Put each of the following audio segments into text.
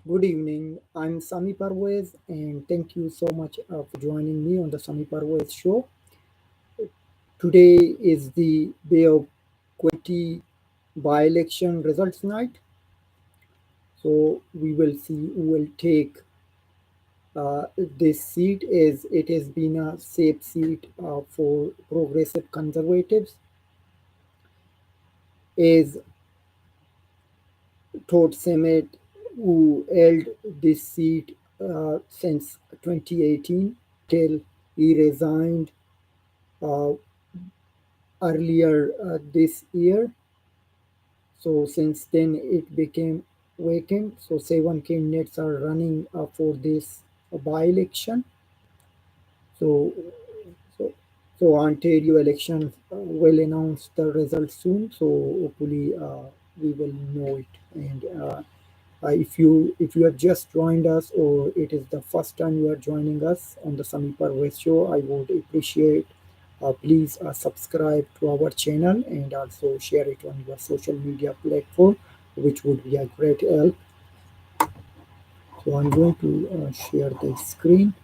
Good evening. I'm Sami Parvez, and thank you so much for joining me on the Sami Parvez show. Today is the day of Quinte by-election results night. So we will see who will take this seat, as it has been a safe seat for progressive conservatives. As Todd Summit, who held this seat since 2018 till he resigned uh, earlier this year. So since then it became vacant. So seven candidates are running for this by-election. So, so, so Ontario elections will announce the results soon. So hopefully we will know it. And if you have just joined us, or it is the first time you are joining us on the Sami Parvez show, I would appreciate please subscribe to our channel and also share it on your social media platform, which would be a great help. So I'm going to share the screen.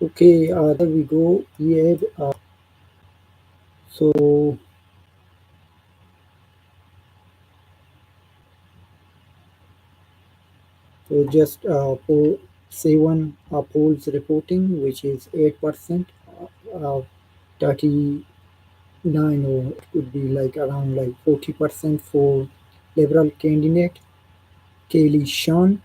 Okay, there we go. We have so just for seven polls reporting, which is 8%, 39, or it could be like around like 40% for Liberal candidate Kelly Sean,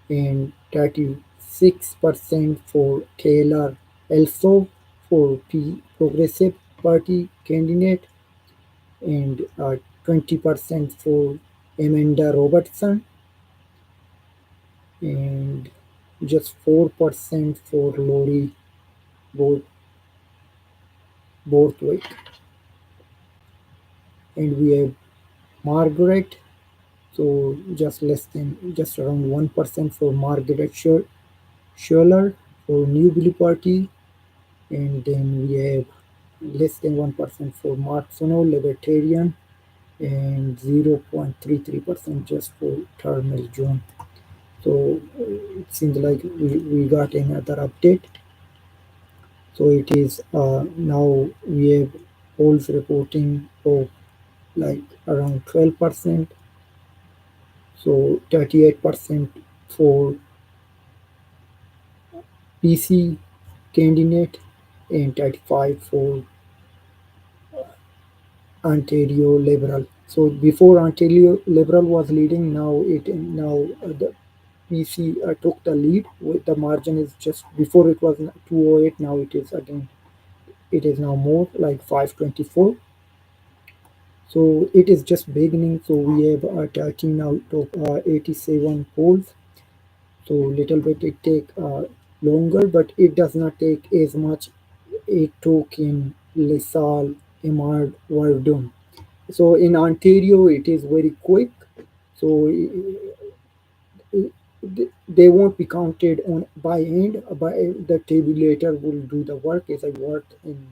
and 36% for Taylor Elso for Progressive Party candidate, and 20% for Amanda Robertson, and just 4% for Lori Borth- Borthwick. And we have Margaret, so just around 1% for Margaret Schuller for New Billy Party, and then we have less than 1% for Mark Sono, Libertarian, and 0.33% just for Thermal John. So it seems like we got another update. So it is now we have polls reporting of like around 12%, so 38% for PC candidate and 35 for Ontario Liberal. So before Ontario Liberal was leading, the PC took the lead. With the margin is just before it was 208. Now it is now more like 524. So it is just beginning. So we have 13 out of 87 polls. So little bit it take longer, but it does not take as much it took in LaSalle, Emard, Verdun. So in Ontario, it is very quick. So they won't be counted on by hand. By the tabulator will do the work, as I worked in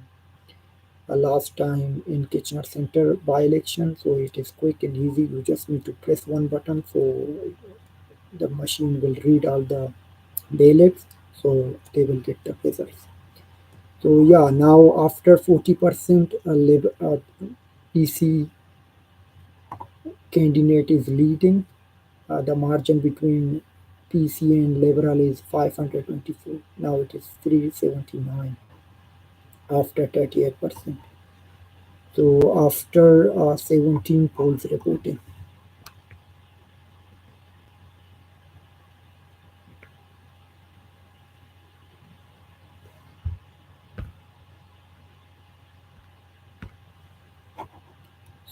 last time in Kitchener Center by election. So it is quick and easy. You just need to press one button, so the machine will read all the ballots. So they will get the results. So yeah, now after 40%, PC candidate is leading. The margin between PC and Liberal is 524. Now it is 379 after 38%. So after 17 polls reporting.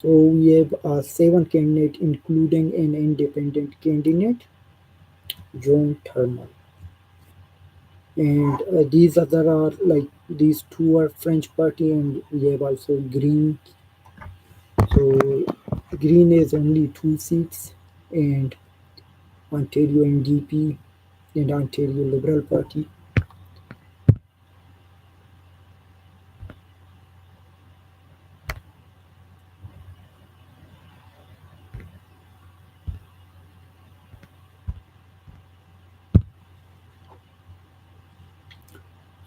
So we have seven candidates, including an independent candidate, John Thermal. And these other are like these two are French party, and we have also Green. So Green is only two seats, and Ontario NDP and Ontario Liberal Party.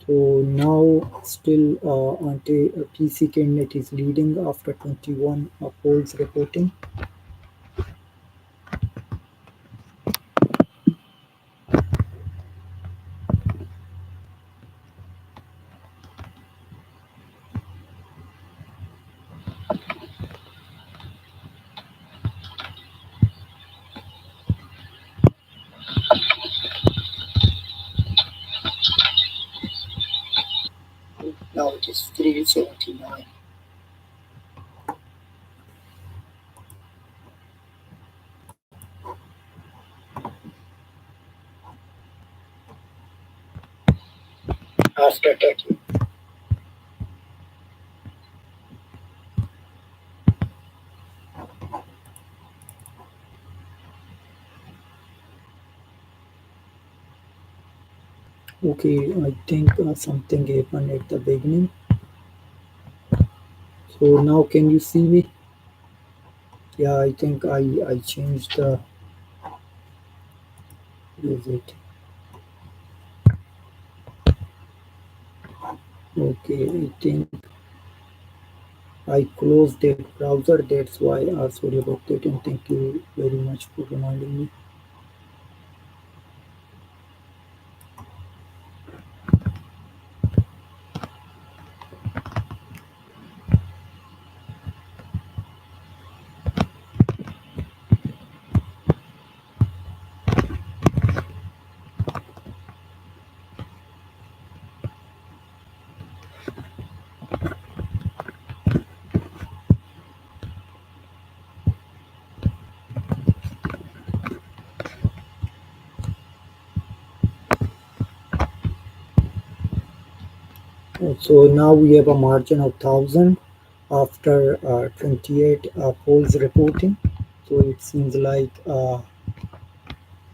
So now still PC candidate is leading after 21 polls reporting. Now it is 379. After 30. Okay, I think something happened at the beginning. So now can you see me? Yeah, I think I changed the visit. Okay, I think I closed that browser. That's why. Sorry about that, and thank you very much for reminding me. So now we have a margin of 1,000 after 28 polls reporting. So it seems like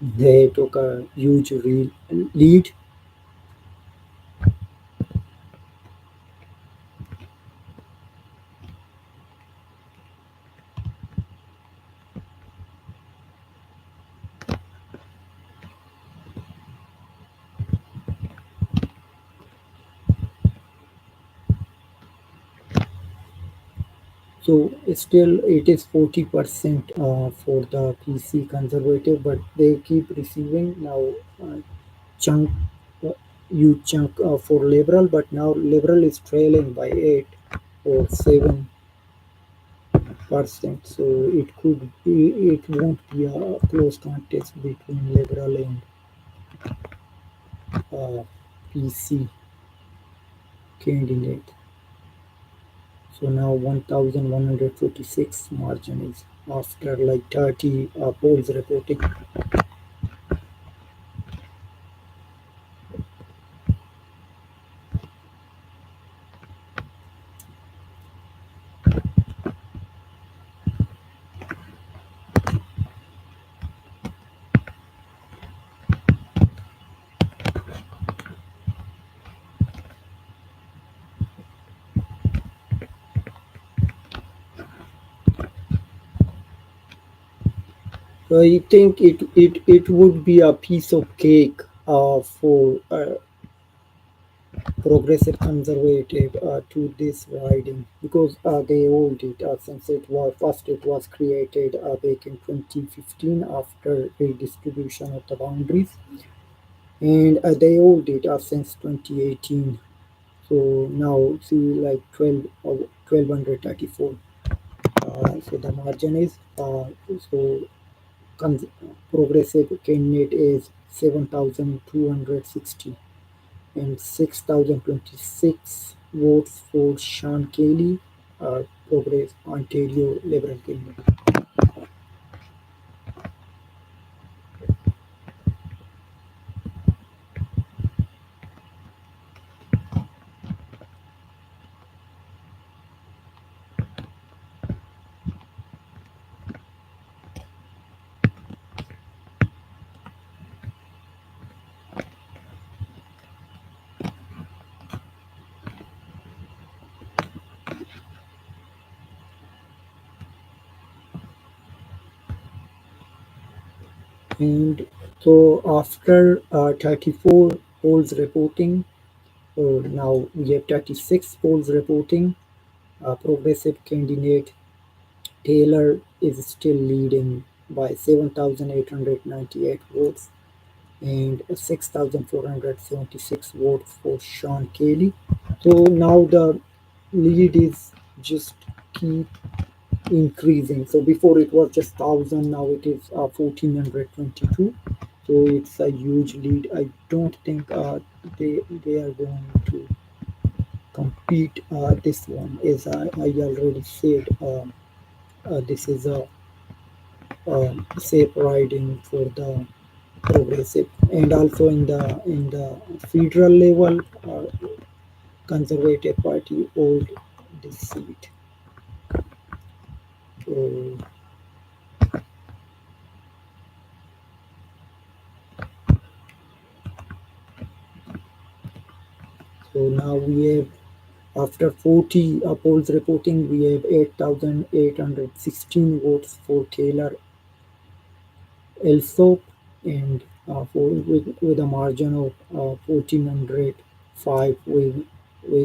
they took a huge lead. So still it is 40% for the PC conservative, but they keep receiving now chunk uh, huge chunk for liberal, but now liberal is trailing by 8 or 7%. So it won't be a close contest between liberal and PC candidate. So now 1,146 margin is after like 30 polls reporting. I think it would be a piece of cake for progressive conservative to this riding because they owned it since it was created back in 2015 after redistribution of the boundaries, and they owned it since 2018. So now see like 1234. So the margin is so cons- progressive candidate is 7,260 and 6,026 votes for Sean Kelly. Progress Ontario Liberal candidate. And so after 34 polls reporting, now we have 36 polls reporting. Progressive candidate Taylor is still leading by 7,898 votes and 6,476 votes for Sean Kelly. So now the lead is just keep increasing. So before it was just 1,000, now it is 1,422. So it's a huge lead. I don't think they are going to compete this one. As I already said, this is a safe riding for the progressive, and also in the federal level, Conservative Party hold this seat. So, so now we have after 40 polls reporting, we have 8,816 votes for Taylor Elsop, and with a margin of 1,405 with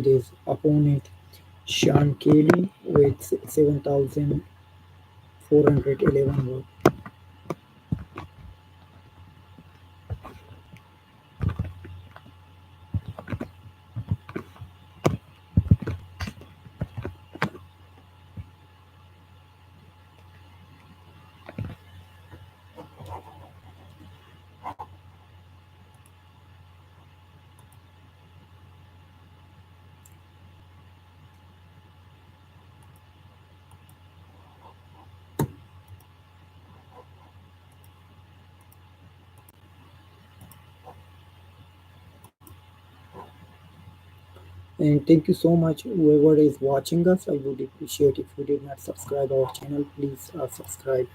his opponent Sean Kelly with 7,411 votes. And thank you so much, whoever is watching us. I would appreciate if you did not subscribe our channel, please subscribe.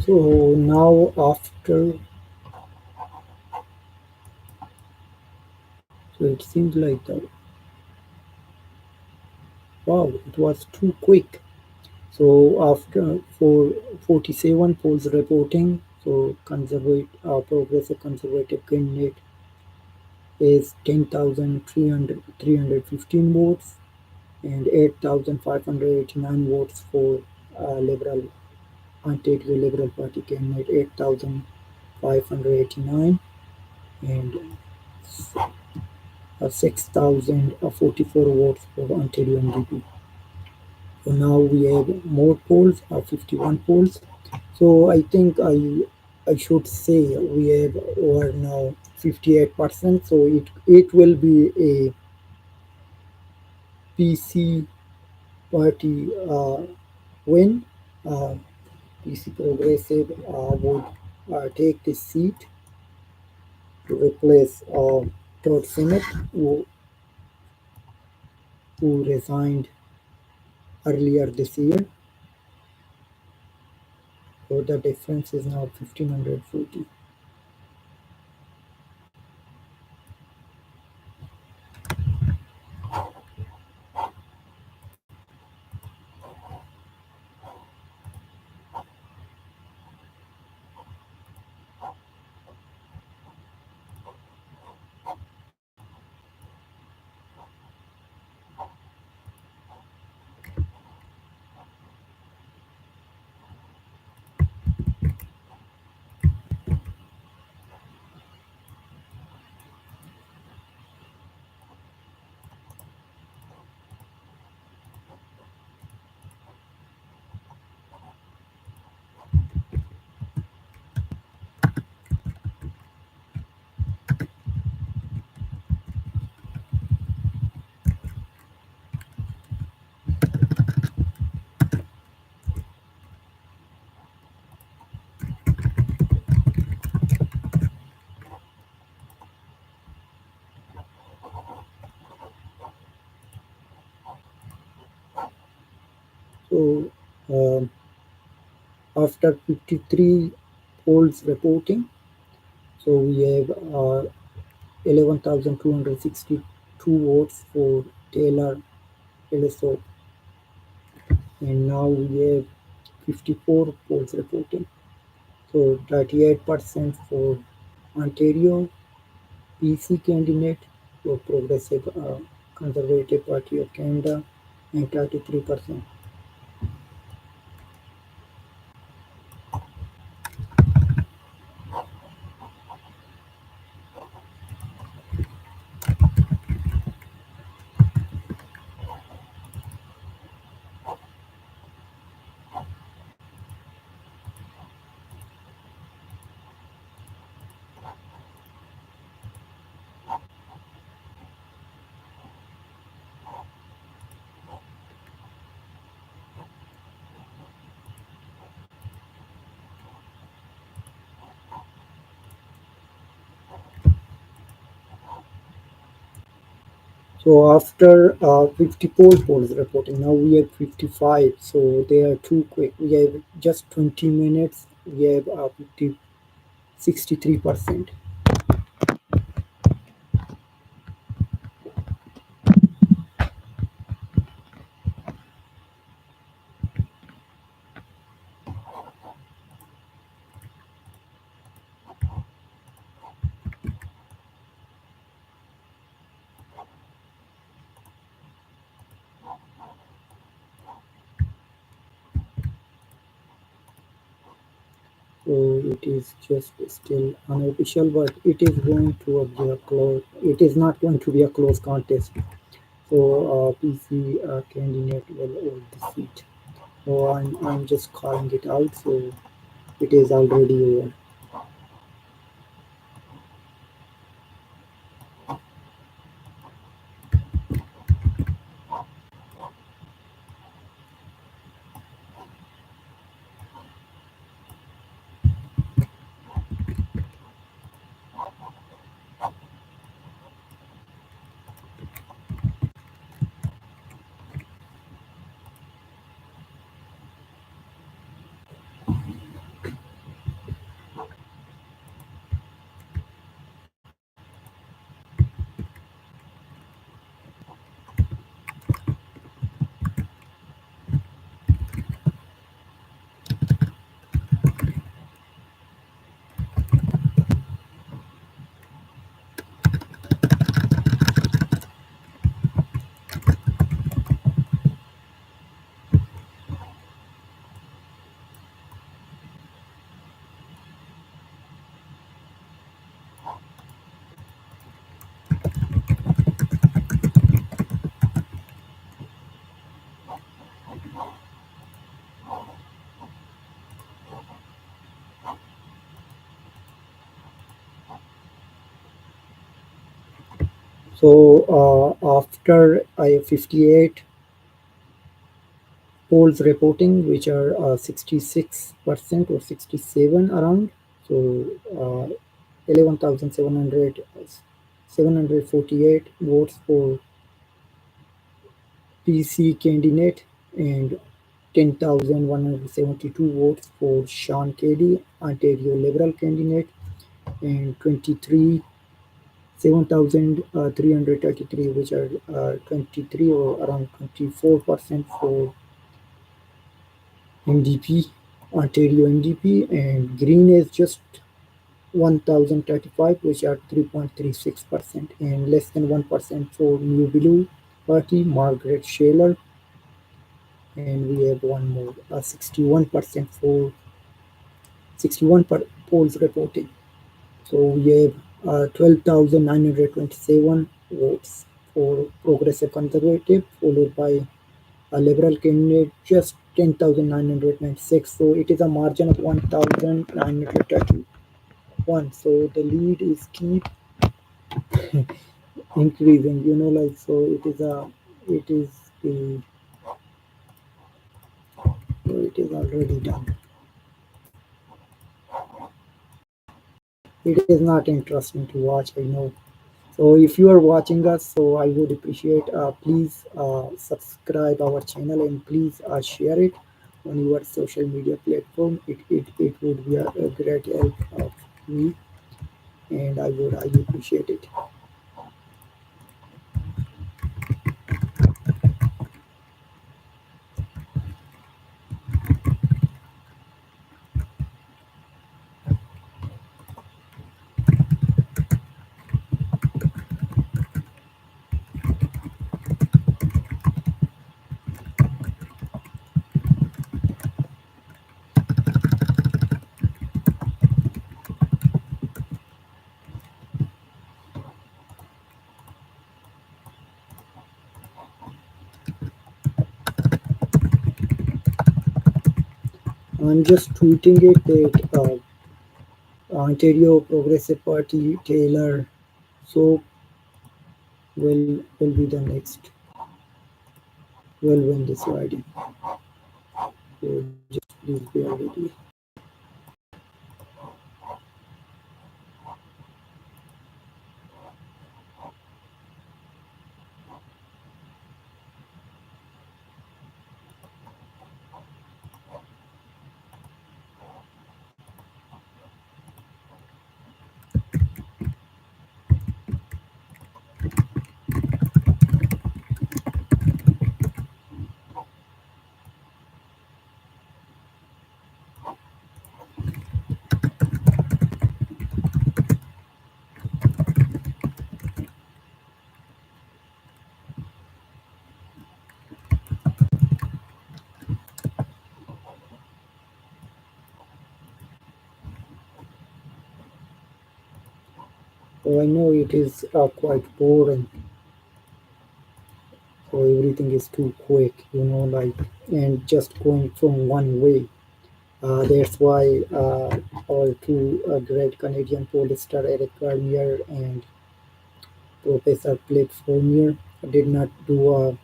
So now after, so it seems like the wow, it was too quick. So after for 47 polls reporting, so progressive conservative candidate is 10,315 votes and 8,589 votes for Liberal Ontario Liberal Party candidate 8,589 and 6,044 votes for Ontario NDP. So now we have more polls, 51 polls. So I think I should say we have over now 58%. So it will be a PC party win. Uh, PC Progressive would take this seat to replace Todd Simmett, who resigned earlier this year. So the difference is now 1540. So um, after 53 polls reporting, so we have 11,262 votes for Taylor Ellison, and now we have 54 polls reporting. So 38% for Ontario PC candidate for Progressive Conservative Party of Canada, and 33%. So after 54 polls reporting, now we have 55. So they are too quick. We have just 20 minutes. We have 63%. So it is just still unofficial, but it is going to be a close. It is not going to be a close contest. So PC candidate will hold the seat. So I'm just calling it out. So it is already over. So after I have 58 polls reporting, which are 66% or 67 around. So 11,700 748 votes for PC candidate and 10,172 votes for Sean Cady, Ontario Liberal candidate, and 23 7,333, which are 23 or around 24% for NDP, Ontario NDP, and Green is just 1,035, which are 3.36%, and less than 1% for New Blue Party, Margaret Shaler, and we have one more, 61% for 61 polls reporting. So we have 12,927 votes for Progressive Conservative, followed by a Liberal candidate, just 10,996. So it is a margin of 1,931. So the lead is keep increasing, like, so it is the, it is already done. It is not interesting to watch, I know. So if you are watching us, so I would appreciate, please subscribe our channel and please share it on your social media platform. It would be a great help of me, and I would highly appreciate it. I'm just tweeting it that Ontario Progressive Party Taylor so will be the next, will win this riding. So just please bear with me. So I know it is quite boring. So everything is too quick, like, and just going from one way. That's why our two great Canadian pollster Eric Garnier and Professor Blake Fournier did not do a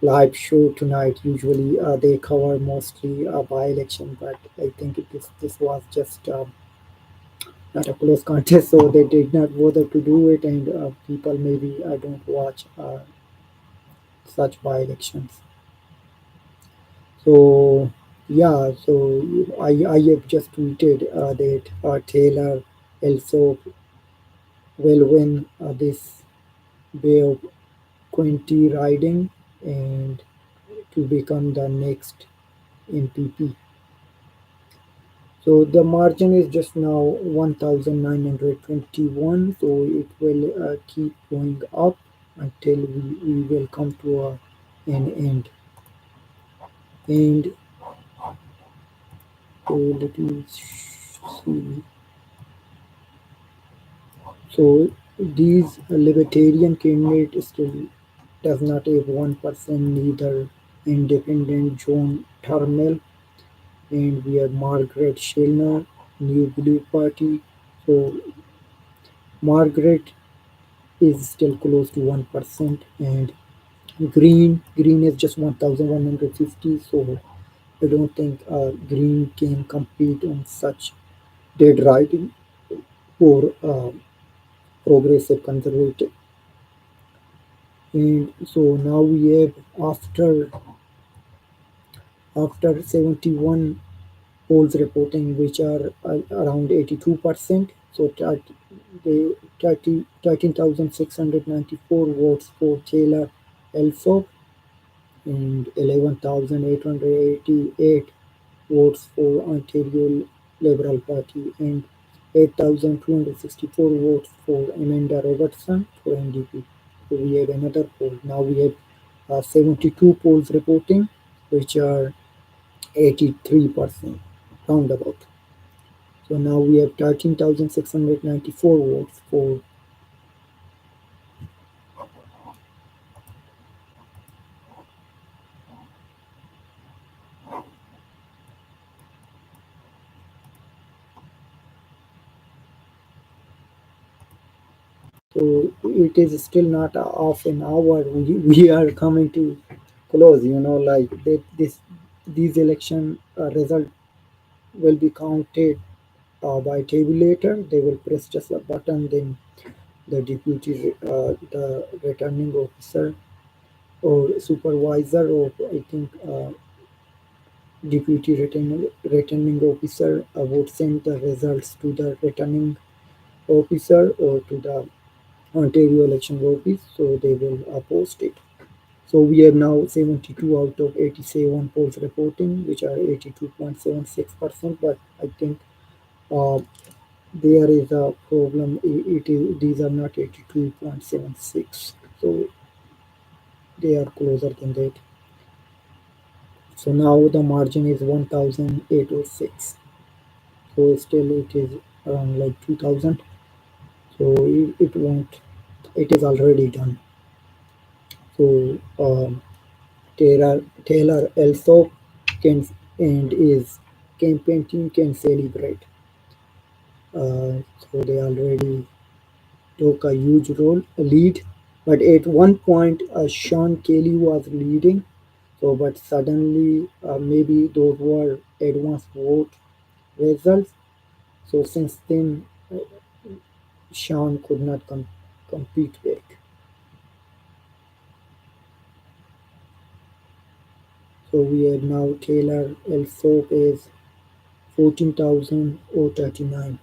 live show tonight. Usually they cover mostly by-election, but I think this was just not a close contest, so they did not bother to do it, and people maybe don't watch such by-elections. So yeah, so I have just tweeted that Taylor also will win this Bay of Quinte riding and to become the next MPP. So the margin is just now 1,921. So it will keep going up until we will come to an end. And so let me see. So these libertarian candidate still does not have 1%, neither independent John Turmel, and we have Margaret Schellner, New Blue Party. So Margaret is still close to 1%, and Green is just 1,150. So I don't think Green can compete on such dead riding for progressive conservative. And so now we have after 71 polls reporting, which are around 82%. So 13,694 votes for Taylor Elso and 11,888 votes for Ontario Liberal Party and 8,264 votes for Amanda Robertson for NDP. So we have another poll. Now we have 72 polls reporting, which are 83% roundabout. So now we have 13,694 votes for. So it is still not half an hour. We are coming to close. Like these election result will be counted by tabulator. They will press just a button, then the returning officer or supervisor, or I think deputy returning officer would send the results to the returning officer or to the Ontario election office, so they will post it. So we have now 72 out of 87 polls reporting, which are 82.76%. But I think uh, there is a problem. These are not 82.76, so they are closer than that. So now the margin is 1,806. So still it is around like 2,000. So it won't. It is already done. So Taylor also can and his campaign team can celebrate. So they already took a huge lead. But at one point, Sean Kelly was leading. So, but suddenly, maybe those were advanced vote results. So since then, Sean could not compete back. So we have now Taylor also is 14,039.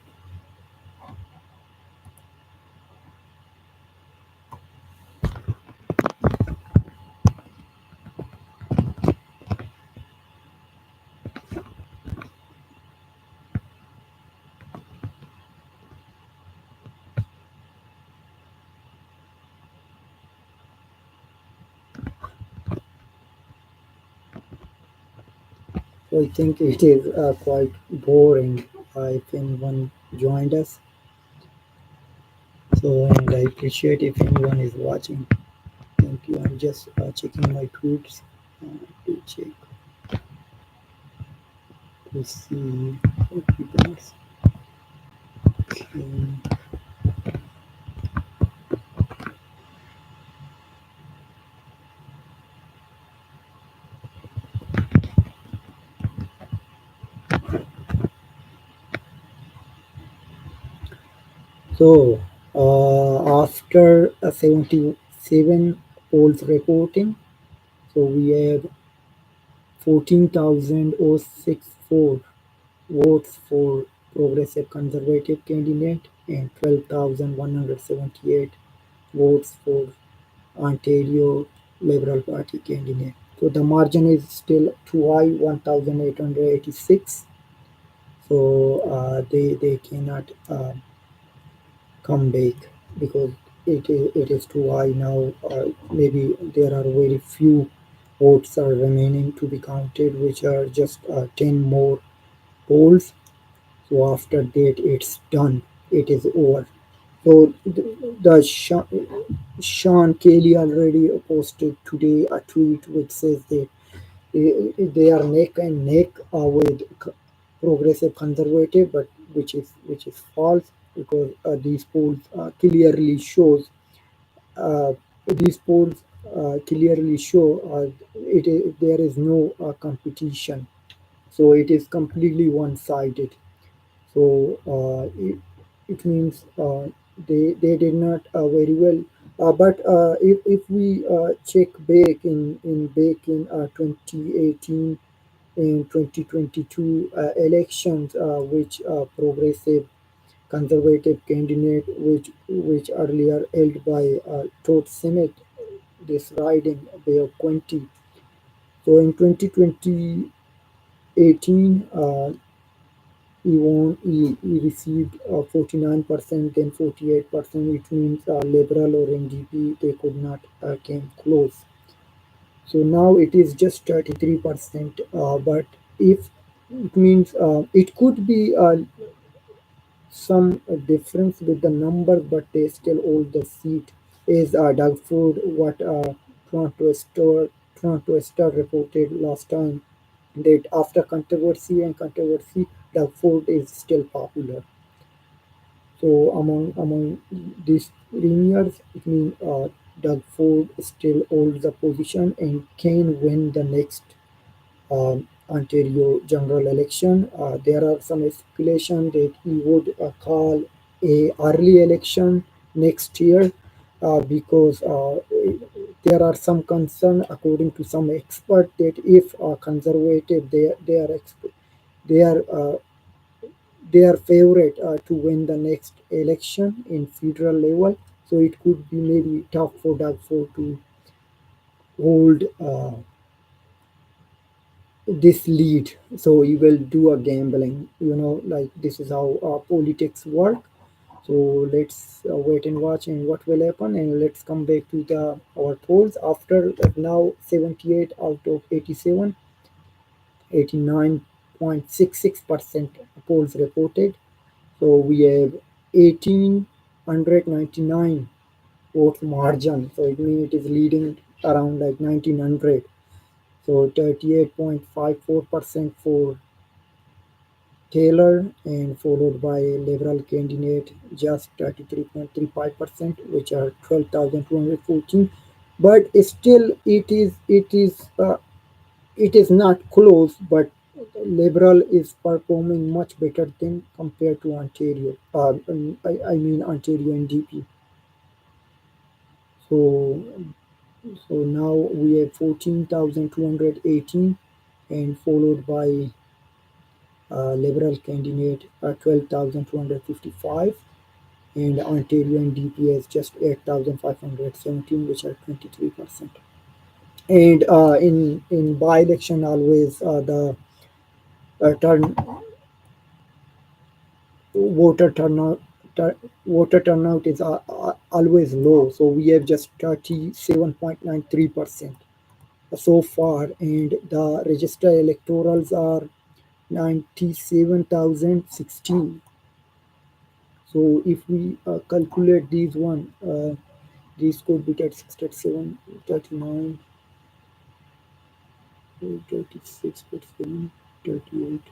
So I think it is quite boring if anyone joined us. So, and I appreciate if anyone is watching. Thank you. I'm just checking my tweets to check to see what people are saying. So, after 77 polls reporting, so we have 14,064 votes for Progressive Conservative candidate and 12,178 votes for Ontario Liberal Party candidate. So the margin is still too high, 1,886. So they cannot come back because it is too high now. Maybe there are very few votes are remaining to be counted, which are just 10 more polls. So after that, it's done. It is over. So the Sean Kelly already posted today a tweet which says that they are neck and neck with progressive conservative, but which is false because these polls clearly shows uh, these polls clearly show there is no competition. So it is completely one-sided. So it means they did not very well. But if we check back in 2018 and 2022 elections, which progressive conservative candidate, which earlier held by Todd Senate, this riding Bay of Quinte. So in 2018, he received 49%, then 48%, which means Liberal or NDP, they could not came close. So now it is just 33%. But if it means it could be some difference with the numbers, but they still hold the seat. Is Doug Ford what Toronto Star reported last time that after controversy, Doug Ford is still popular. So among these premiers, it means Doug Ford still holds the position and can win the next Ontario general election. There are some speculation that he would call a early election next year because there are some concern, according to some expert, that if conservative they are their favorite to win the next election in federal level. So it could be maybe tough for Doug Ford to hold this lead. So you will do a gambling, like this is how politics work. So let's wait and watch and what will happen, and let's come back to the our polls after now 78 out of 87, 89.66% polls reported. So we have 1899 vote margin. So it means it is leading around like 1900. So 38.54% for Taylor and followed by Liberal candidate just 33.35%, which are 12,214. But still, it is not close. But Liberal is performing much better than compared to Ontario. I mean Ontario NDP. So now we have 14,218 and followed by Liberal candidate 12,255 and Ontario and DPS just 8,517, which are 23%. And in by-election, always the turn voter turnout voter turnout is always low. So we have just 37.93% so far, and the registered electorals are 97,016. So if we calculate these one, these could be 36, 37, 39, 36, 37, 38.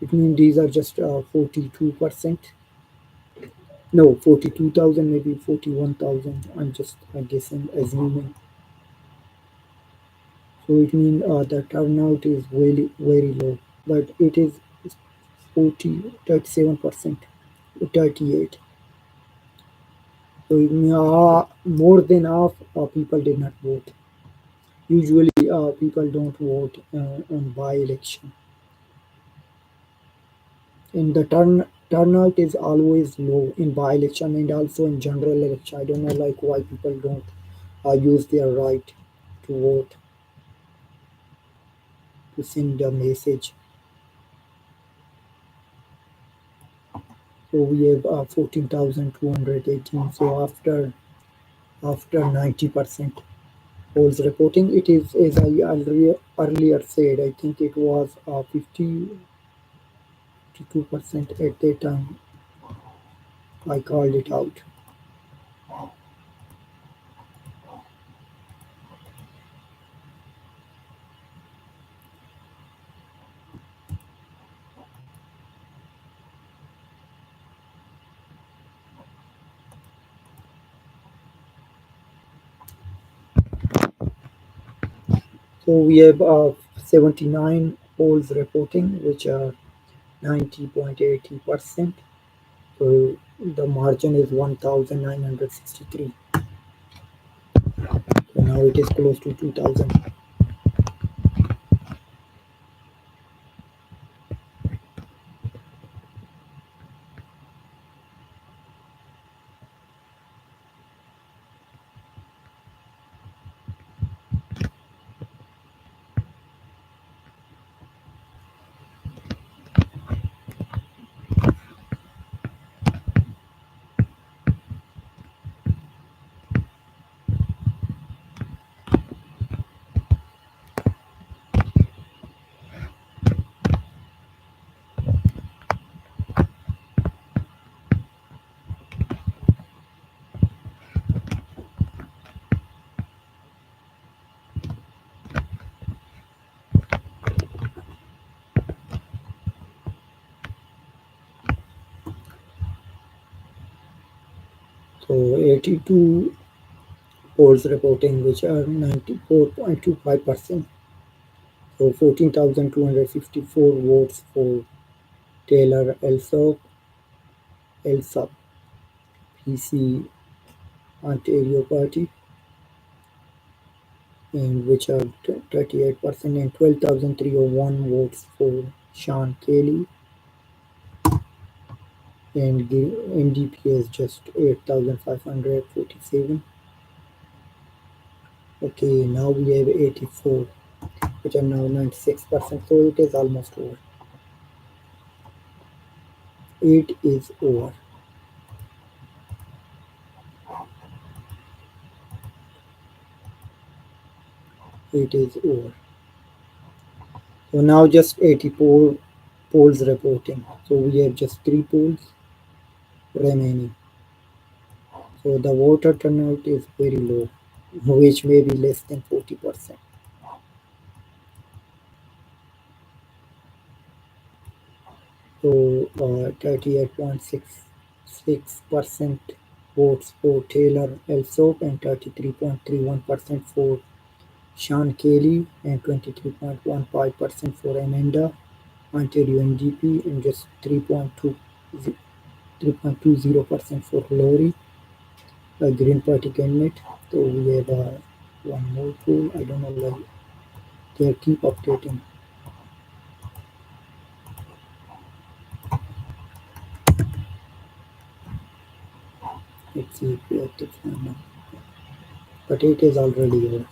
It means these are just 42%. No, 42,000, maybe 41,000. I'm just guessing, assuming. So it means the turnout is very, very low. But it is 37%, 38. So it means more than half people did not vote. Usually, people don't vote on by-election, and the turnout is always low in by-election and also in general election. I don't know like why people don't use their right to vote to send the message. So we have 14,218. So after 90% polls reporting, it is as I earlier said. I think it was 52% at that time. I called it out. So we have 79 polls reporting, which are 90.80%. So the margin is 1,963. So now it is close to 2,000. So 82 polls reporting, which are 94.25%. So 14,254 votes for Taylor Elsop PC Ontario Party, and which are 38%, and 12,301 votes for Sean Kelly, and the NDP is just 8,547. Okay, now we have 84, which are now 96%, so it is almost over. It is over. It is over. So now just 84 polls reporting. So we have just 3 polls remaining. So the voter turnout is very low, which may be less than 40%. So 38.66% votes for Taylor Elsop, and 33.31% for Sean Kelly, and 23.15% for Amanda Ontario NDP, and just 3.20% for Lori, a Green Party candidate. So we have one more poll. I don't know why they keep updating. Let's see if we have to find out. But it is already over.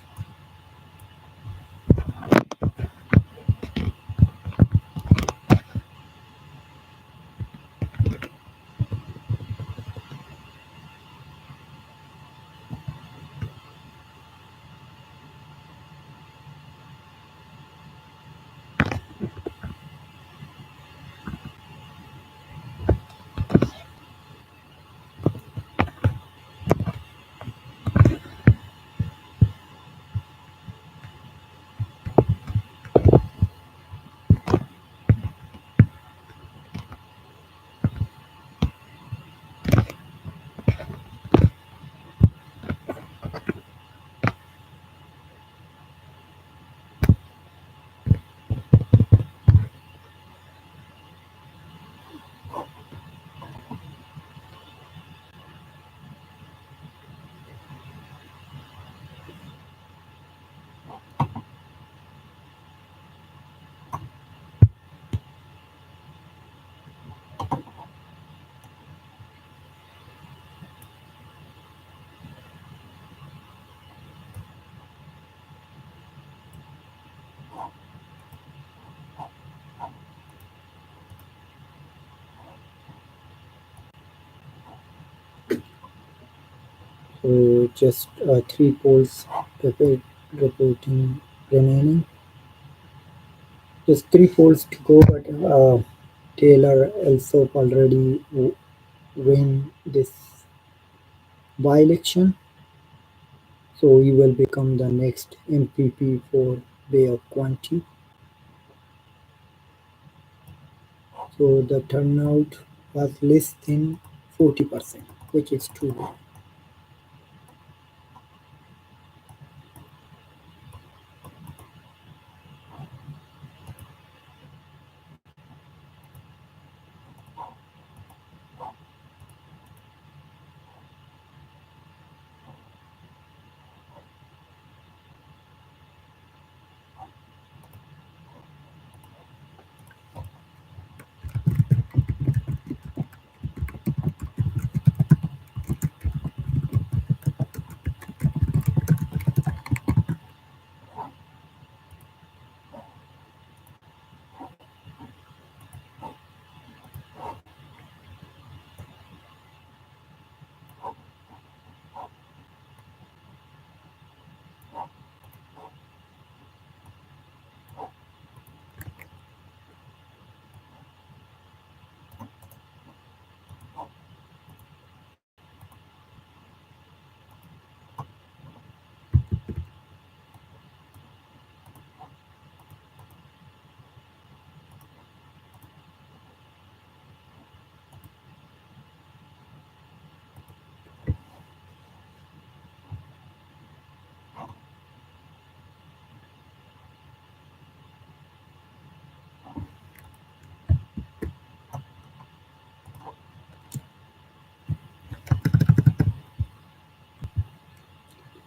So just 3 polls reporting remaining. Just 3 polls to go, but Taylor also already win this by-election, so he will become the next MPP for Bay of Quinte. So the turnout was less than 40%, which is too low.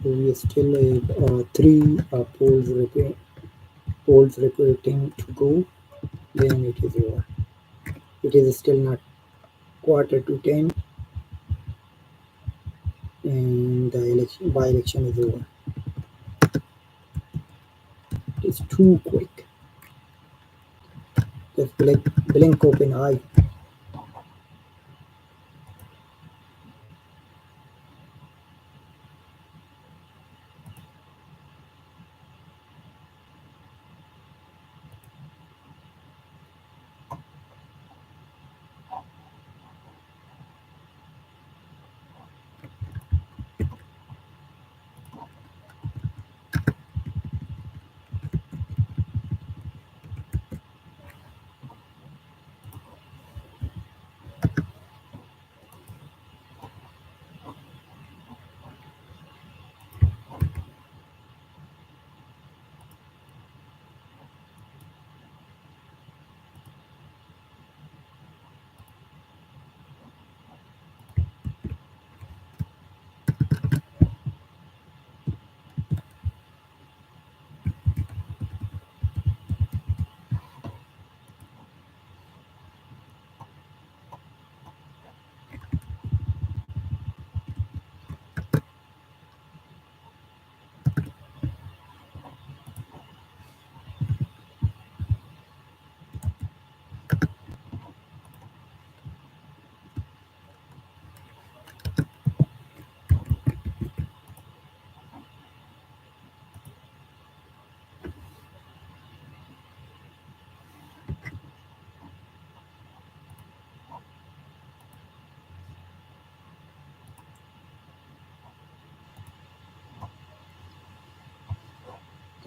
we still have three polls reporting to go. Then it is over. It is still not quarter to 10, and the election by election is over. It's too quick. Just blink open eye.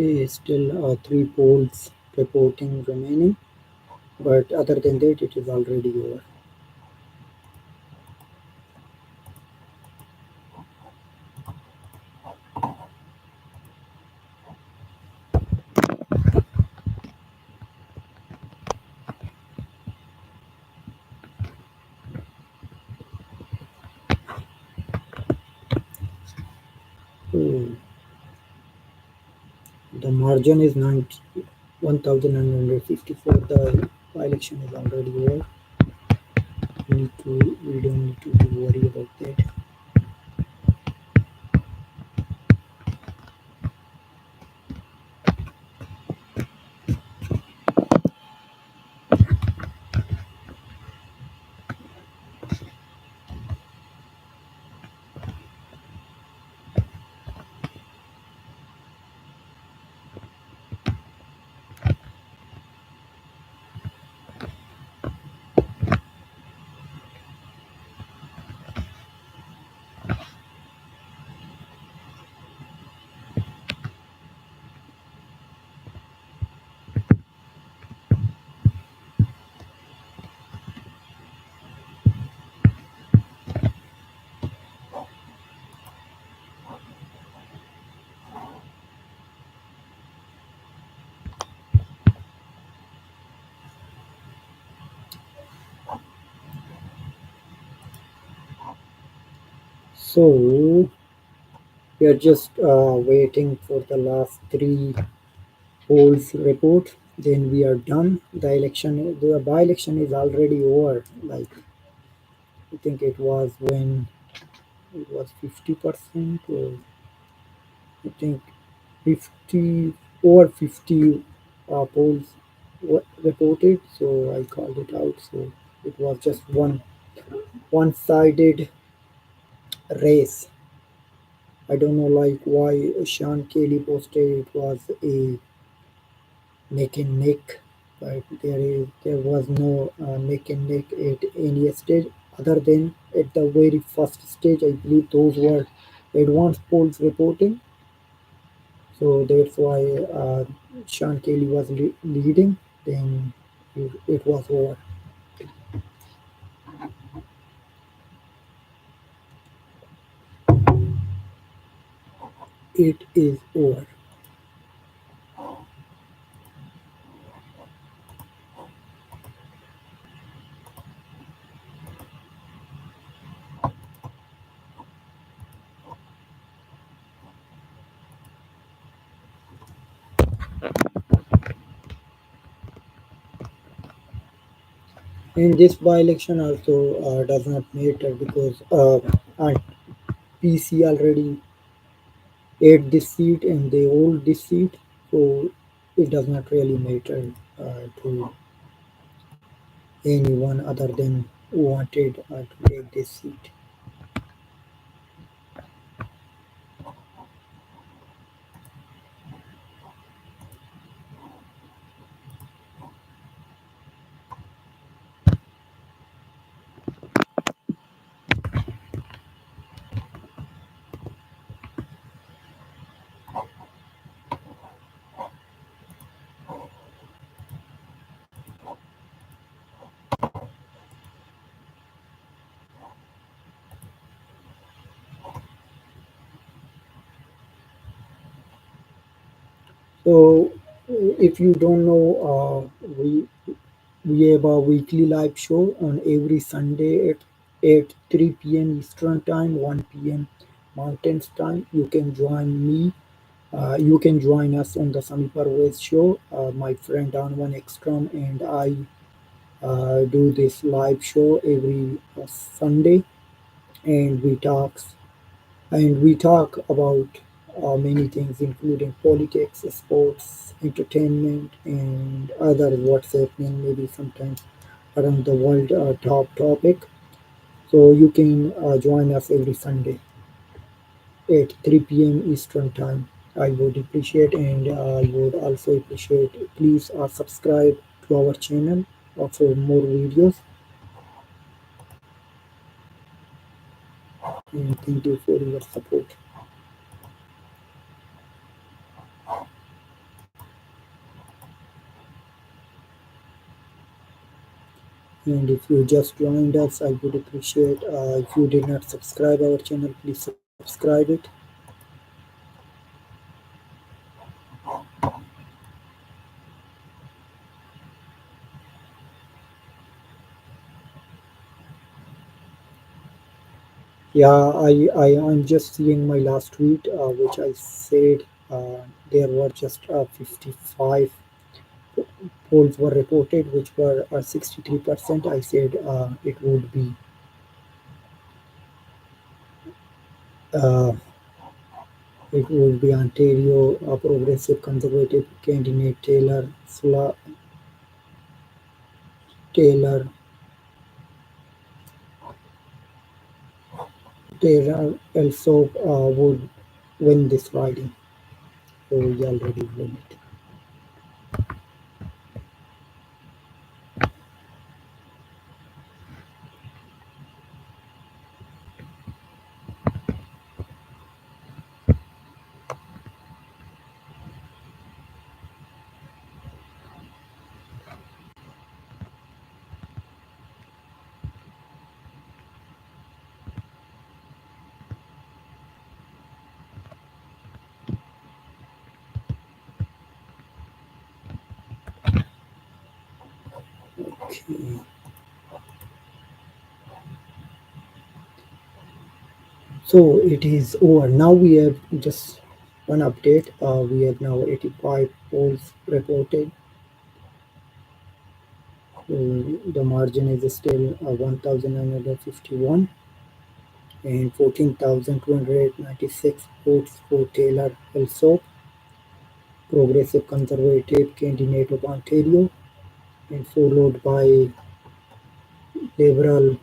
Okay, still three polls reporting remaining, but other than that, it is already over. So the margin is 1,954. The election is already over. We don't need to worry about that. So we are just waiting for the last three polls report. Then we are done. The by-election is already over. Like I think it was when it was 50%, or I think 50 over 50 polls reported. So I called it out. So it was just one-sided race. I don't know like why Sean Kelly posted it was a neck and neck, but there was no neck and neck at any stage other than at the very first stage. I believe those were advanced polls reporting, so that's why Sean Kelly was leading. Then it was over. It is over. And this by-election also does not matter because PC already ate this seat and they hold this seat, so it does not really matter to anyone other than who wanted to take this seat. So, if you don't know, we have a weekly live show on every Sunday at 3 p.m. Eastern Time, 1 p.m. Mountains Time. You can join me. You can join us on the Sami Parvez show. My friend Anwan Ekstrom and I do this live show every Sunday, and we talk about many things, including politics, sports, entertainment, and other what's happening, maybe sometimes around the world top topic. So you can join us every Sunday at 3 p.m. Eastern Time. I would appreciate, and I would also appreciate, please subscribe to our channel for more videos. And thank you for your support. And if you just joined us, I would appreciate if you did not subscribe our channel, please subscribe it. Yeah, I'm just seeing my last tweet, which I said there were just 55 polls were reported, which were 63%. I said uh, it would be Ontario Progressive Conservative candidate Taylor Taylor also would win this riding. So we already win it. Okay. So it is over. Now we have just one update. We have now 85 polls reported. The margin is still 1,951 and 14,296 votes for Taylor Elsop, Progressive Conservative candidate of Ontario, and followed by Liberal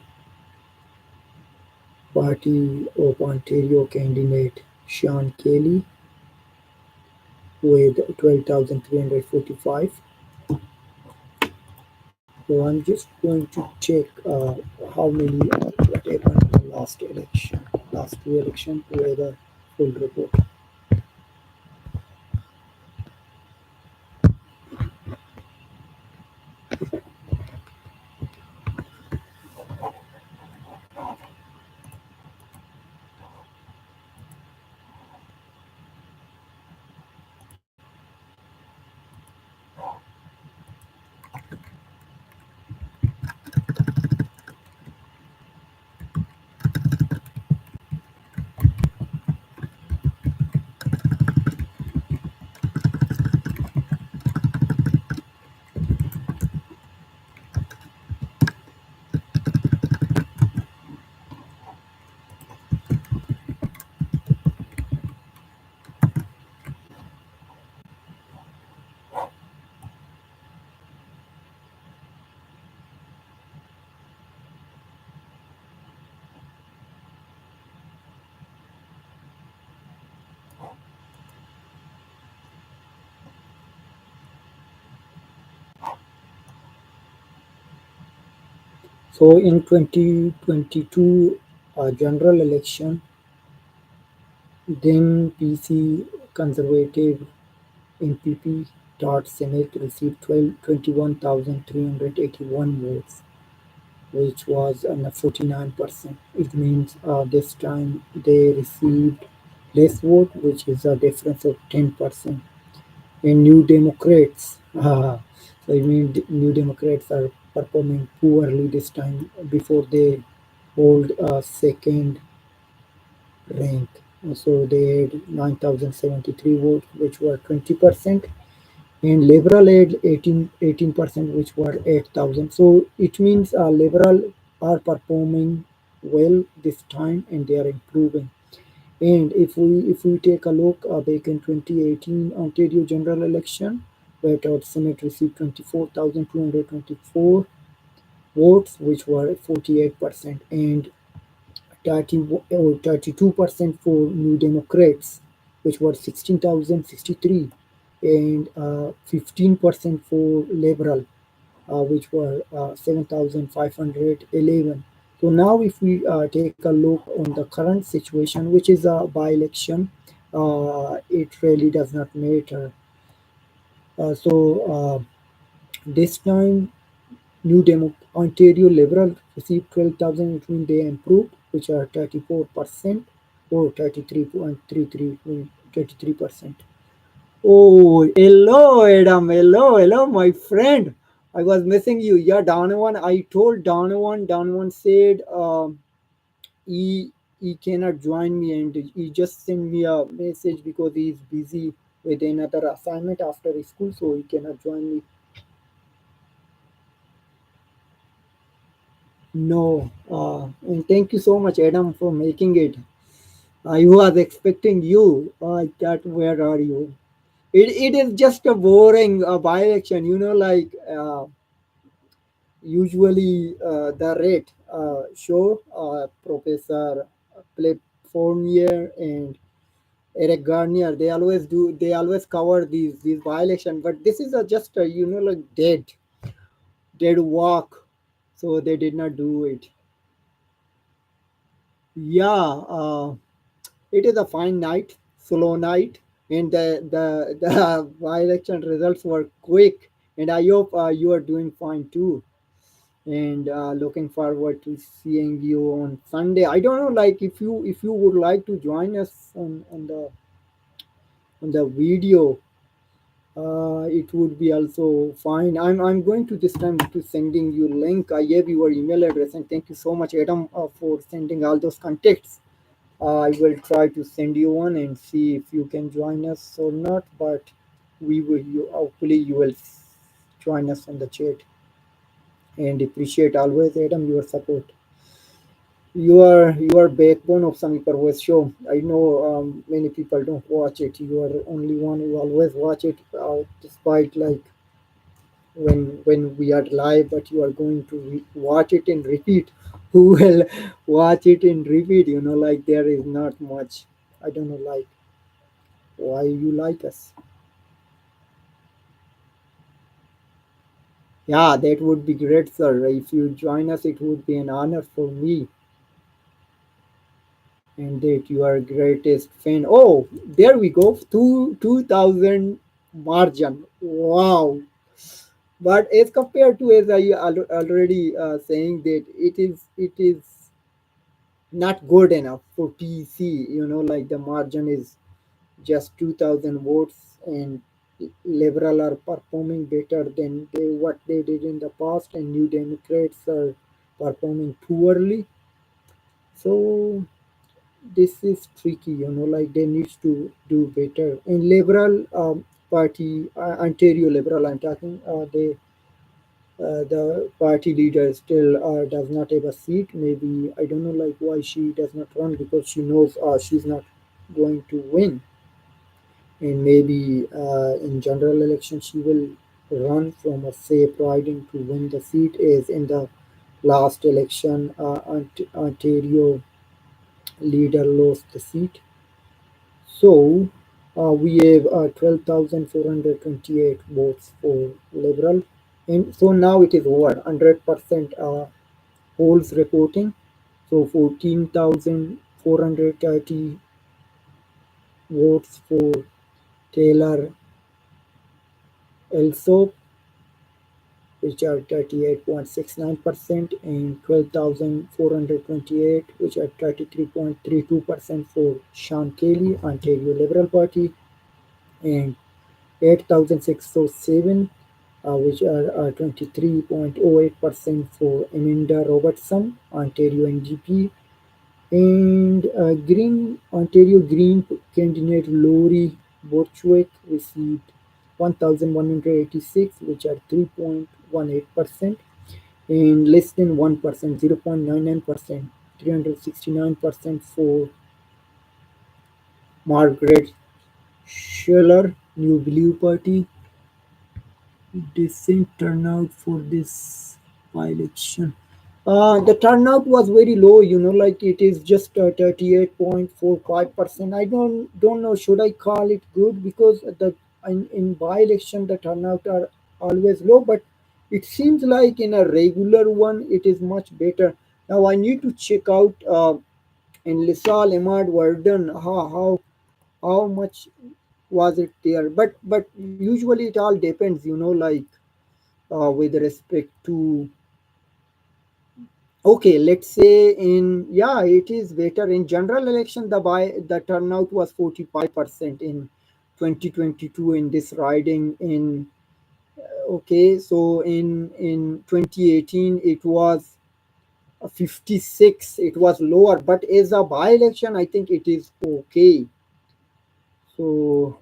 Party of Ontario candidate Sean Kelly with 12,345. So I'm just going to check how many what happened in the last election, last two election, whether full report. So in 2022 general election, then PC Conservative MPP dot Senate received 21,381 votes, which was 49%. It means this time they received less vote, which is a difference of 10%. And New Democrats, so I mean New Democrats are performing poorly this time before they hold a second rank. So they had 9,073 votes, which were 20%, and Liberal had 18%, which were 8,000. So it means Liberal are performing well this time and they are improving. And if we take a look back in 2018 Ontario general election, where our Senate received 24,224 votes, which were 48%, and 32% for New Democrats, which were 16,063, and 15% for Liberal, which were 7,511. So now, if we take a look on the current situation, which is a by-election, it really does not matter. So this time, Ontario Liberal received 12,000, which means they improved, which are 34% or 33.33%. Oh, hello, Adam. Hello, hello, my friend. I was missing you. Yeah, Donovan. I told Donovan. Donovan said he cannot join me, and he just sent me a message because he's busy with another assignment after school, so he cannot join me. No, and thank you so much, Adam, for making it. I was expecting you. I thought, where are you? It is just a boring by-election, like usually the rate show Professor Fournier and Eric Garnier. They always cover these by-election, but this is just a like dead walk, so they did not do it. Yeah, it is a fine night, slow night, and the by-election results were quick. And I hope you are doing fine too. And looking forward to seeing you on Sunday. I don't know, like if you would like to join us on the video, it would be also fine. I'm going to this time to sending you link. I have your email address, and thank you so much, Adam, for sending all those contacts. I will try to send you one and see if you can join us or not. But we will. Hopefully you will join us on the chat, and appreciate always, Adam, your support. You are backbone of Sami Parvez show. I know many people don't watch it. You are the only one who always watch it, despite like when we are live. But you are going to watch it and repeat. Who will watch it and repeat? Like there is not much. I don't know, like why you like us. Yeah, that would be great, sir. If you join us, it would be an honor for me, and that you are greatest fan. Oh, there we go. 2,000 margin. Wow. But as compared to, as I already saying, that it is not good enough for PC. Like the margin is just 2,000 votes, and Liberal are performing better than what they did in the past, and New Democrats are performing poorly. So this is tricky, like they need to do better. In Liberal Party, Ontario Liberal, I'm talking, the party leader still does not have a seat. Maybe I don't know, like why she does not run, because she knows she's not going to win, and maybe in general election she will run from a safe riding to win the seat, as in the last election Ontario leader lost the seat. So we have 12,428 votes for Liberal, and so now it is over 100%. polls reporting. So 14,430 votes for Taylor Elsop, which are 38.69%, and 12,428, which are 33.32% for Sean Kelly, Ontario Liberal Party, and 8,607, which are 23.08% for Amanda Robertson, Ontario NDP, and Green Ontario Green candidate Lori Borchwick received 1,186, which are 3.18%, and less than 1%, 0.99%, 369% for Margaret Scheller, New Blue Party. Decent turnout for this by-election. The turnout was very low, like it is just 38.45%. I don't know, should I call it good, because in by-election the turnout are always low, but it seems like in a regular one it is much better. Now I need to check out in Lisa Lemard Warden how much was it there, but usually it all depends, like with respect to, okay, let's say in, yeah, it is better in general election. The turnout was 45% in 2022 in this riding. In Okay, so in 2018 it was 56. It was lower, but as a by election I think it is okay. So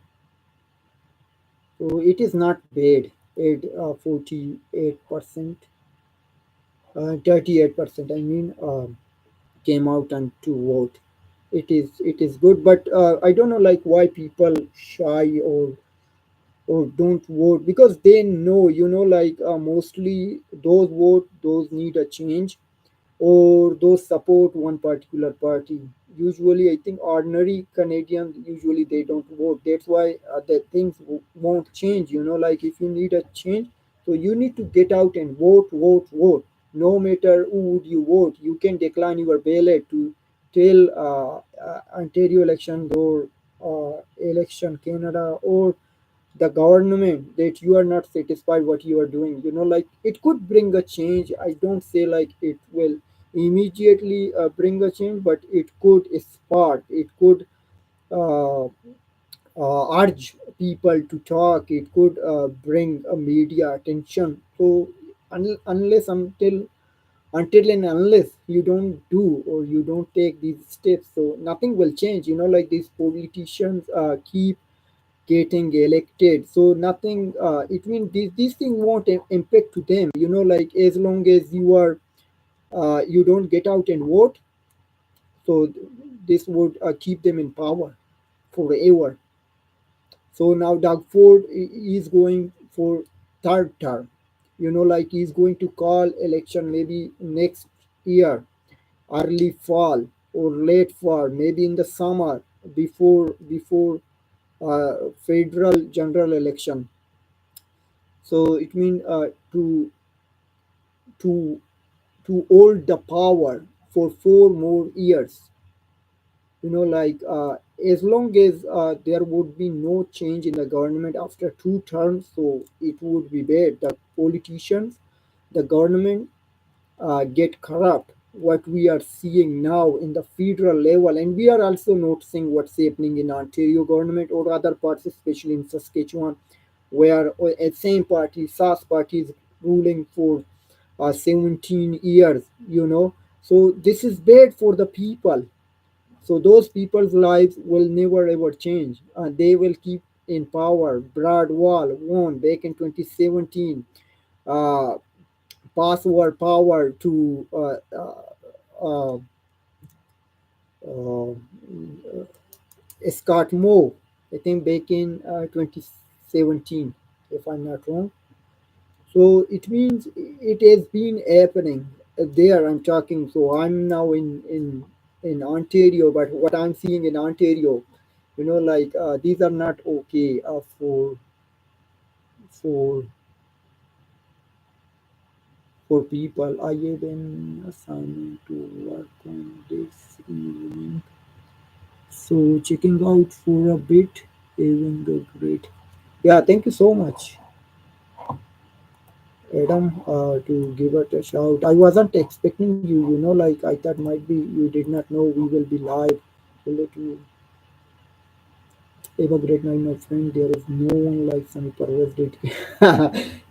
so it is not bad at 48%, 38%, I mean, came out and to vote. It is good, but I don't know, like, why people shy or don't vote, because they know, like, mostly those vote, those need a change, or those support one particular party. Usually, I think ordinary Canadians, usually they don't vote. That's why the things won't change. Like, if you need a change, so you need to get out and vote, vote, vote. No matter who would you vote, you can decline your ballot to tell Ontario elections or Election Canada or the government that you are not satisfied what you are doing. Like, it could bring a change. I don't say like it will immediately bring a change, but it could spark, it could uh, urge people to talk, it could bring a media attention. So unless until and unless you don't do or you don't take these steps, so nothing will change. Like, these politicians keep getting elected, so nothing, it means these things won't impact to them. Like, as long as you don't get out and vote, so this would keep them in power forever. So now Doug Ford is going for third term. Like, he's going to call election maybe next year, early fall or late fall, maybe in the summer, before federal general election. So it means to to hold the power for 4 more years. Like, as long as there would be no change in the government after 2 terms, so it would be bad. The politicians, the government, get corrupt. What we are seeing now in the federal level, and we are also noticing what's happening in Ontario government or other parts, especially in Saskatchewan, where a same party, SAS party, is ruling for 17 years. So this is bad for the people. So those people's lives will never ever change. They will keep in power. Brad Wall won back in 2017. Uh, Pass over power to uh, uh, Scott Moe, I think back in 2017, if I'm not wrong. So it means it has been happening there. I'm talking. So I'm now in Ontario, but what I'm seeing in Ontario, like, these are not okay for for people. I have an assignment to work on this evening. So checking out for a bit, having a great. Yeah, thank you so much, Adam, to give it a shout. I wasn't expecting you, like I thought might be you did not know we will be live. So let me have a great night, my friend. There is no one like Sami Parvez did.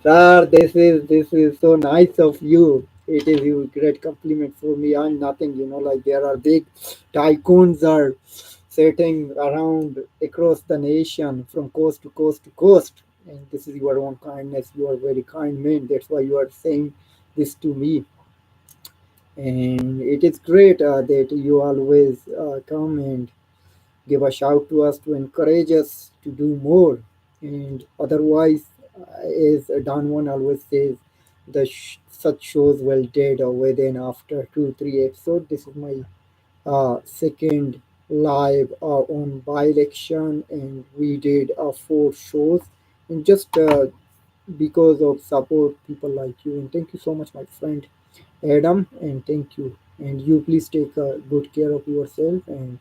Sir, this is so nice of you. It is a great compliment for me. I'm nothing, like there are big tycoons are sitting around across the nation from coast to coast to coast. And this is your own kindness. You are very kind man. That's why you are saying this to me. And it is great that you always come and give a shout to us to encourage us to do more. And otherwise, as Don one always says, such shows well dead or within after 2 3 episodes. This is my second live on by-election, and we did 4 shows, and just because of support people like you. And thank you so much, my friend Adam, and thank you. And you please take good care of yourself, and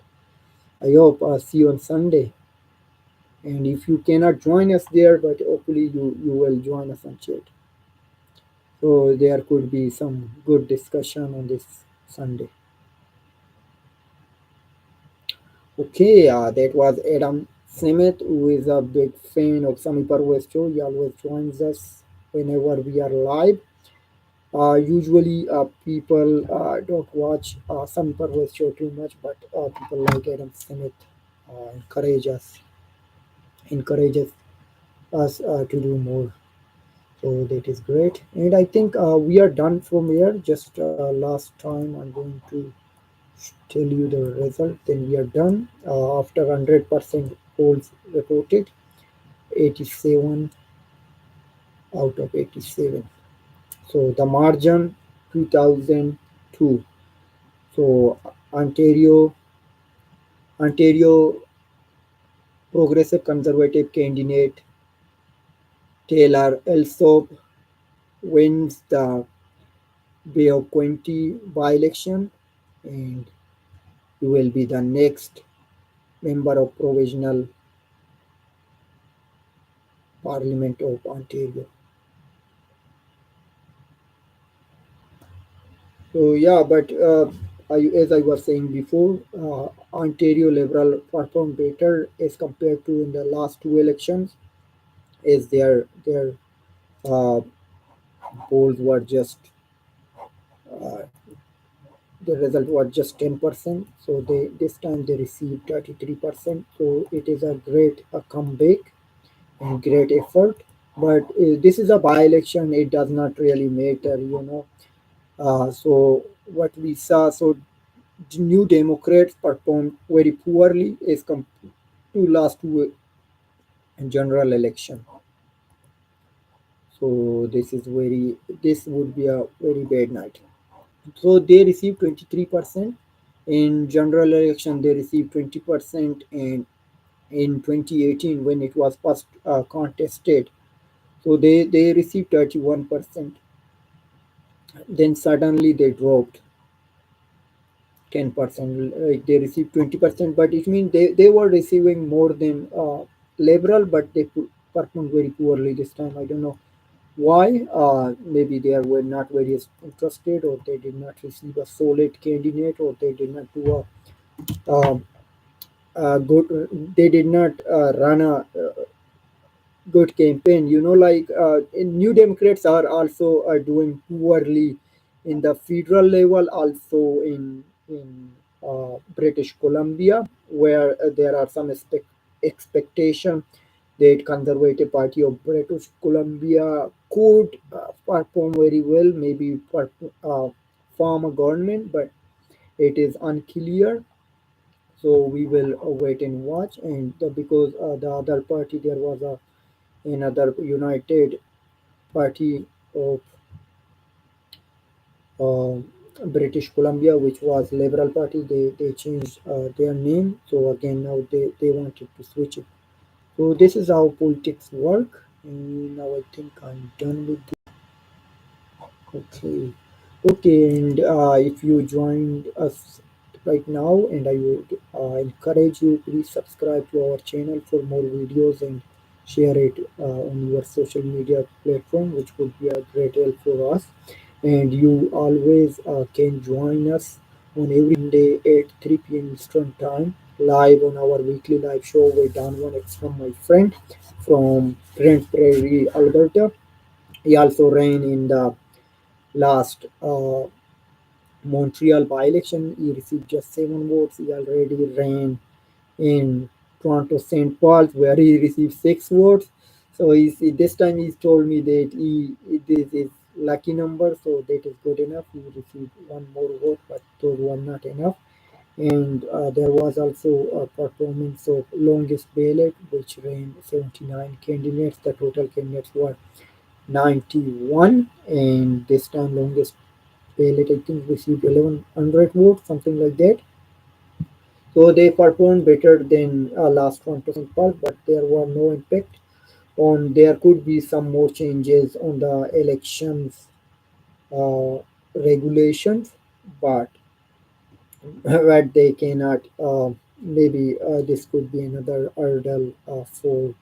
I hope see you on Sunday. And if you cannot join us there, but hopefully you will join us on chat. So there could be some good discussion on this Sunday. Okay, that was Adam Smith, who is a big fan of Sami Parvez show. He always joins us whenever we are live. Usually, people don't watch Sami Parvez show too much, but people like Adam Smith encourage encourages us to do more. So that is great. And I think we are done from here. Just last time I'm going to tell you the result. Then we are done. After 100% polls reported, 87 out of 87. So the margin 2002. So Ontario, Ontario Progressive Conservative candidate Taylor Elsop wins the Bay of Quinte by-election, and he will be the next member of Provisional Parliament of Ontario. So yeah, but as I was saying before, Ontario Liberal performed better as compared to in the last 2 elections, as their uh, polls were just uh, the result was just 10%. So they this time they received 33%. So it is a great comeback and great effort. But this is a by-election; it does not really matter. So what we saw, so the New Democrats performed very poorly as compared to last two general election. So this would be a very bad night. So they received 23%. In general election, they received 20%, and in 2018, when it was first contested, so they received 31%. Then suddenly they dropped 10%. Like they received 20%, but it means they were receiving more than liberal, but they performed very poorly this time. I don't know why. Maybe they were not very interested, or they did not receive a solid candidate, or they did not do a good. They did not run a good campaign. Like New Democrats are also doing poorly in the federal level, also in British Columbia, where there are some expectation that Conservative Party of British Columbia could perform very well, maybe form a government, but it is unclear. So we will wait and watch. And because the other party, there was another United Party of uh, British Columbia, which was Liberal Party. They changed their name. So again, now they wanted to switch it. So this is how politics work. And now I think I'm done with Okay. Okay, and if you joined us right now, and I would encourage you, please subscribe to our channel for more videos and share it on your social media platform, which would be a great help for us. And you always can join us on every Monday at 3 p.m. Eastern Time, live on our weekly live show with Dan One X from my friend from Grand Prairie, Alberta. He also ran in the last Montreal by-election. He received just 7 votes. He already ran in Toronto St. Paul's, where he received 6 votes. So this time he's told me that this is lucky number, so that is good enough. He received one more vote, but those were not enough. And there was also a performance of longest ballot, which ran 79 candidates. The total candidates were 91, and this time longest ballot I think received 1100 votes, something like that. So they performed better than last one to St. Paul, but there were no impact on. There could be some more changes on the elections uh, regulations, but but they cannot. Maybe this could be another hurdle for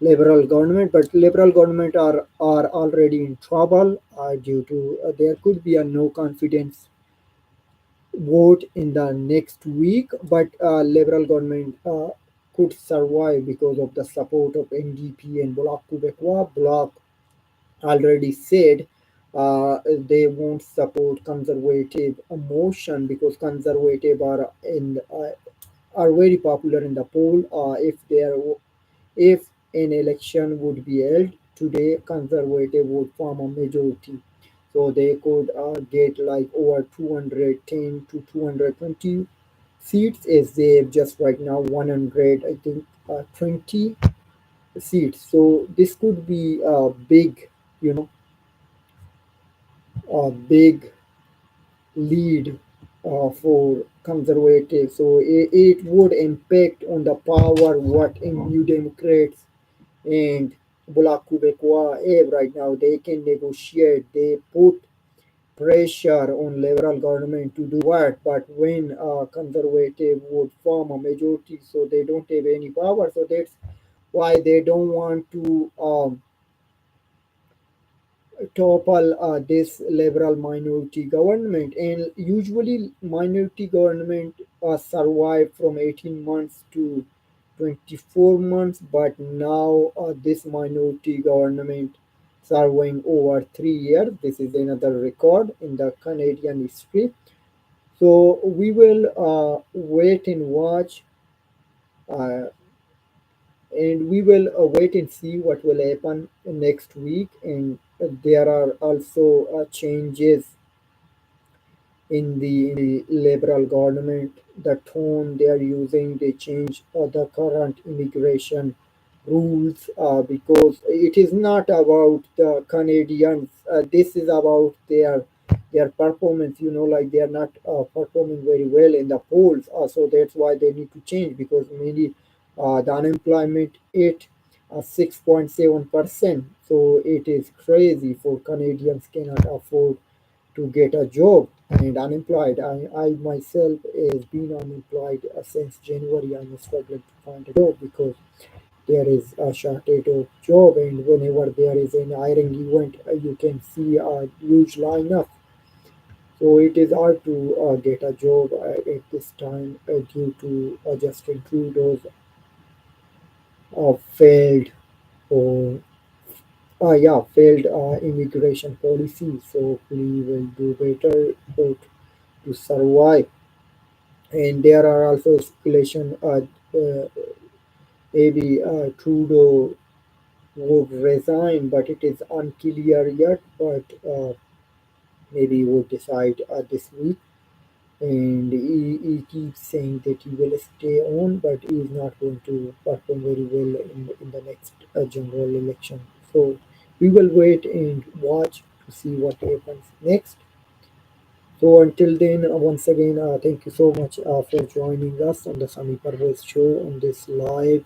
liberal government, but liberal government are already in trouble due to there could be a no confidence vote in the next week, but Liberal government could survive because of the support of NDP and Bloc Québécois. Bloc already said they won't support conservative motion because conservative are very popular in the poll. If an election would be held today, conservative would form a majority. So they could get like over 210 to 220 seats, as they have just right now 100, I think, 20 seats. So this could be you know, a big lead for conservatives. So it would impact on the power what in New Democrats and Bloc Québécois have right now. They can negotiate. They put pressure on liberal government to do what, but when conservative would form a majority, so they don't have any power. So that's why they don't want to topple this liberal minority government. And usually minority government survive from 18 months to 24 months, but now this minority government serving over 3 years. This is another record in the Canadian history. So we will wait and watch, uh, and we will wait and see what will happen next week. And there are also changes in the liberal government, the tone they are using, they change the current immigration rules because it is not about the Canadians. This is about their performance. You know, like they are not performing very well in the polls. So that's why they need to change because many the unemployment at 6.7%. So it is crazy for Canadians cannot afford to get a job and unemployed. I myself has been unemployed since January. I'm struggling to find a job because there is a shortage of job, and whenever there is an hiring event, you can see a huge lineup. So it is hard to get a job at this time due to Justin Trudeau's failed or failed immigration policy. So we will do better to survive. And there are also speculation maybe Trudeau would resign, but it is unclear yet. But maybe he would decide this week. And he keeps saying that he will stay on, but he is not going to perform very well in the next general election. So we will wait and watch to see what happens next. So until then, once again, thank you so much for joining us on the Sami Parvez show on this live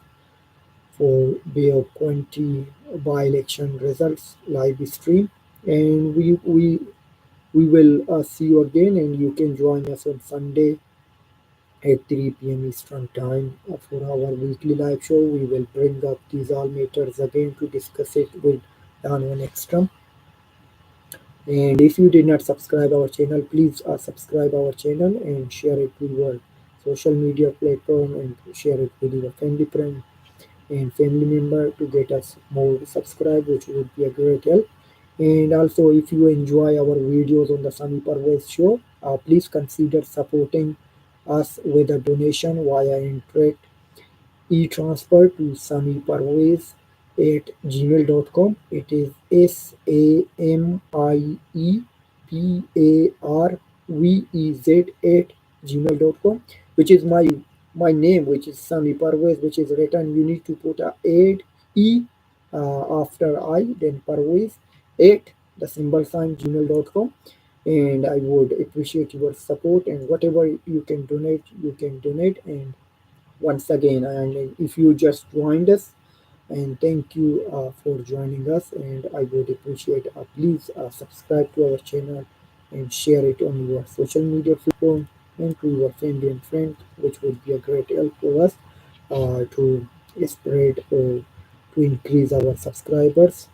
for Bay of Quinte by-election results live stream. And we will see you again, and you can join us on Sunday at 3 p.m. Eastern Time for our weekly live show. We will bring up these all matters again to discuss it with Dan and Ekstrom. And if you did not subscribe our channel, please subscribe our channel and share it with your social media platform, and share it with your family friend and family member to get us more subscribe, which would be a great help. And also, if you enjoy our videos on the Sami Parvez show, please consider supporting us with a donation via Interact e-transfer to Sami Parvez at gmail.com. It is SAMIEPARVEZ at gmail.com, which is my name, which is Sami Parvez, which is written. You need to put a add e after I, then Parvez at the symbol sign gmail.com. And I would appreciate your support, and whatever you can donate. And once again, and if you just joined us, and thank you for joining us, and I would appreciate, please subscribe to our channel and share it on your social media platform and to your family and friends, which would be a great help for us to spread or to increase our subscribers.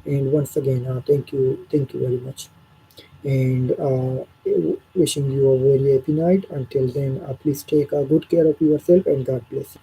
And once again, thank you very much, and wishing you a very happy night. Until then, please take good care of yourself, and God bless you.